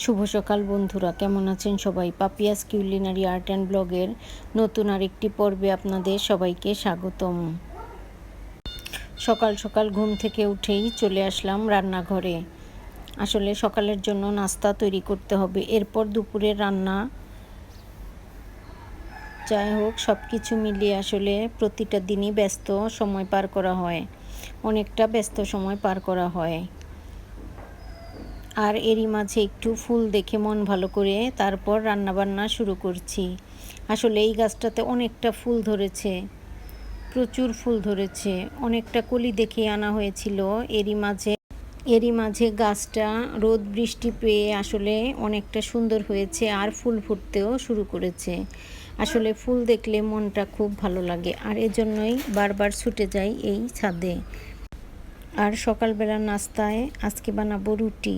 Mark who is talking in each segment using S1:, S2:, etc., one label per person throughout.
S1: শুভ সকাল বন্ধুরা, কেমন আছেন সবাই? পাপিয়াস কিউলিনারি আর্ট অ্যান্ড ব্লগের নতুন আরেকটি পর্বে আপনাদের সবাইকে স্বাগতম। সকাল সকাল ঘুম থেকে উঠেই চলে আসলাম রান্নাঘরে। আসলে সকালের জন্য নাস্তা তৈরি করতে হবে, এরপর দুপুরের রান্না। যাই হোক, সব কিছু মিলিয়ে আসলে প্রতিটা দিনই ব্যস্ত সময় পার করা হয়, অনেকটা ব্যস্ত সময় পার করা হয়। আর এরই মাঝে একটু ফুল দেখে মন ভালো করে তারপর রান্নাবান্না শুরু করছি। আসলে এই গাছটাতে অনেকটা ফুল ধরেছে, প্রচুর ফুল ধরেছে, অনেকটা কলি দেখে আনা হয়েছিল। এরই মাঝে গাছটা রোদ বৃষ্টি পেয়ে আসলে অনেকটা সুন্দর হয়েছে আর ফুল ফুটতেও শুরু করেছে। আসলে ফুল দেখলে মনটা খুব ভালো লাগে, আর এজন্যই বারবার ছুটে যাই এই ছাদে। আর সকালবেলা নাস্তায় আজকে বানাবো রুটি।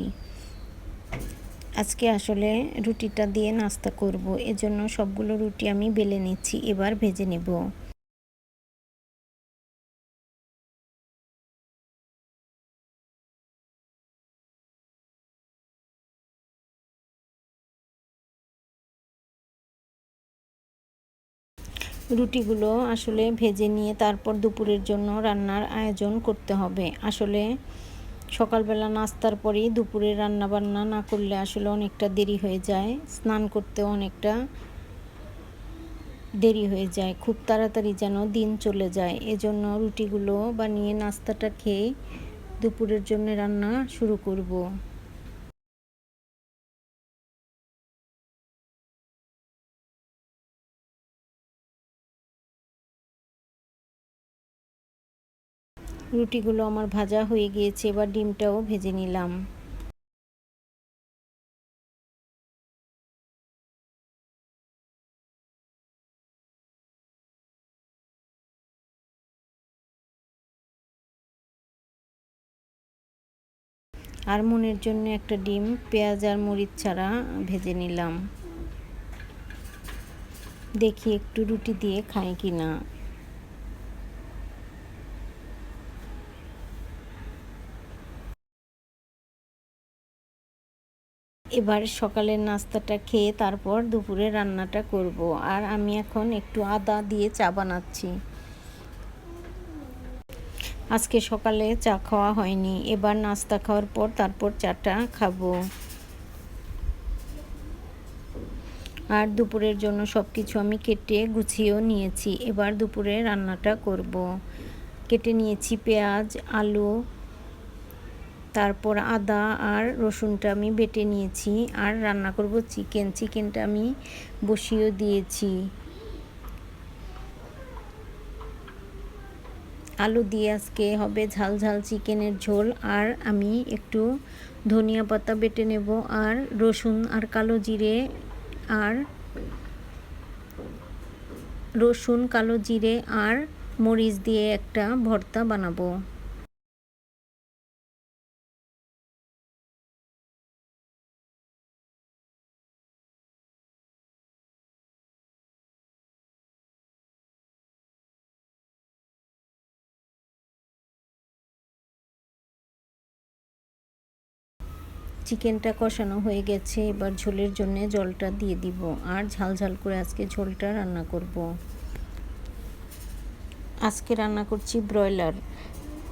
S1: আজকে আসলে রুটিটা দিয়ে নাস্তা করব, এজন্য সবগুলো রুটি আমি বেলে নিচ্ছি, এবার ভেজে নেব। রুটিগুলো আসলে ভেজে নিয়ে তারপর দুপুরের জন্য রান্নার আয়োজন করতে হবে। আসলে সকালবেলা নাস্তার পরেই দুপুরে রান্না বান্না না করলে আসলে অনেকটা দেরি হয়ে যায়, স্নান করতেও অনেকটা দেরি হয়ে যায়, খুব তাড়াতাড়ি যেন দিন চলে যায়। এজন্য রুটিগুলো বানিয়ে নাস্তাটা খেয়ে দুপুরের জন্য রান্না শুরু করব। রুটিগুলো আমার ভাজা হয়ে গিয়েছে, এবার ডিমটাও ভেজে নিলাম। আর মনের জন্য একটা ডিম পেঁয়াজ আর মরিচ ছাড়া ভেজে নিলাম। দেখি একটু রুটি দিয়ে খাই কিনা। এবার সকালের নাস্তাটা খেয়ে তারপর দুপুরে রান্নাটা করব। আর আমি এখন একটু আদা দিয়ে চা বানাচ্ছি। আজকে সকালে চা খাওয়া হয়নি, এবার নাস্তা খাওয়ার পর তারপর চাটা খাবো। আর দুপুরের জন্য সব কিছু আমি কেটে গুছিয়েও নিয়েছি, এবার দুপুরে রান্নাটা করব। কেটে নিয়েছি পেঁয়াজ, আলু, তারপর আদা আর রসুনটা আমি বেটে নিয়েছি। আর রান্না করব চিকেনটা আমি বসিয়েও দিয়েছি। আলু দিয়ে আজকে হবে ঝাল ঝাল চিকেনের ঝোল। আর আমি একটু ধনিয়া পাতা বেটে নেব, আর রসুন আর কালো জিরে আর মরিচ দিয়ে একটা ভর্তা বানাবো। চিকেনটা কষানো হয়ে গেছে, এবার ঝোলের জন্য জলটা দিয়ে দিব। আর ঝাল ঝাল করে আজকে ঝোলটা রান্না করব। আজকে রান্না করছি ব্রয়লার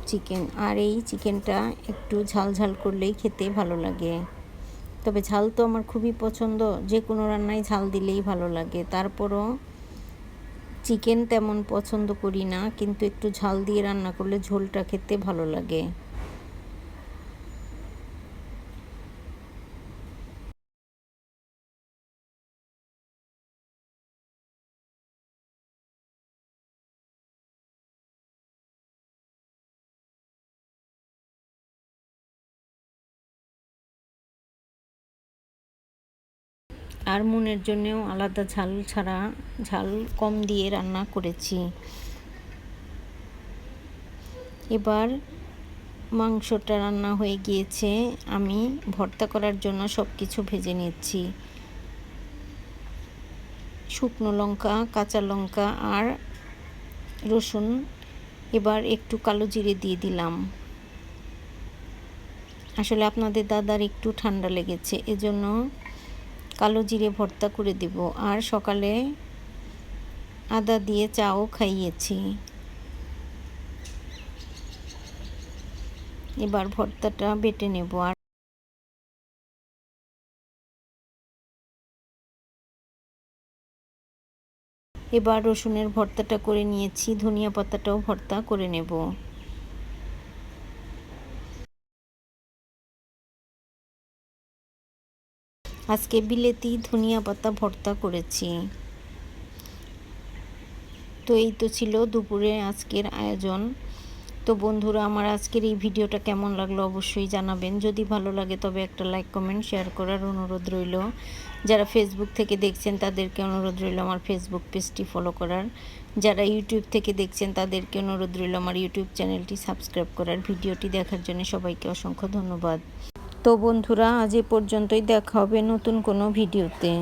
S1: চিকেন, আর এই চিকেনটা একটু ঝাল ঝাল করলেই খেতে ভালো লাগে। তবে ঝাল তো আমার খুবই পছন্দ, যে কোনো রান্নায় ঝাল দিলেই ভালো লাগে। তারপরও চিকেন তেমন পছন্দ করি না, কিন্তু একটু ঝাল দিয়ে রান্না করলে ঝোলটা খেতে ভালো লাগে। আর মনের জন্যেও আলাদা ঝাল কম দিয়ে রান্না করেছি। এবার মাংসটা রান্না হয়ে গিয়েছে, আমি ভর্তা করার জন্য সব কিছু ভেজে নিচ্ছি। শুকনো লঙ্কা, কাঁচা লঙ্কা আর রসুন, এবার একটু কালো জিরে দিয়ে দিলাম। আসলে আপনাদের দাদার একটু ঠান্ডা লেগেছে, এজন্য কালো জিরে ভর্তা করে দেব। আর সকালে আদা দিয়ে চাও খাইয়েছি। এবার ভর্তাটা বেটে নেব। আর এবার রসুনের ভর্তাটা করে নিয়েছি, ধনিয়া পাতাটাও ভর্তা করে নেব। আজকে বিলেতি ধনিয়া পাতা ভর্তা করেছি। তো এই তো ছিল দুপুরে আজকের আয়োজন। তো বন্ধুরা, আমার আজকের এই ভিডিওটা কেমন লাগলো অবশ্যই জানাবেন। যদি ভালো লাগে তবে একটা লাইক কমেন্ট শেয়ার করার অনুরোধ রইল। যারা ফেসবুক থেকে দেখছেন তাদেরকে অনুরোধ রইল আমার ফেসবুক পেজটি ফলো করার। যারা ইউটিউব থেকে দেখছেন তাদেরকে অনুরোধ রইল আমার ইউটিউব চ্যানেলটি সাবস্ক্রাইব করার। ভিডিওটি দেখার জন্য সবাইকে অসংখ্য ধন্যবাদ। তো বন্ধুরা, আজ এ পর্যন্তই, দেখা হবে নতুন কোনো ভিডিওতে।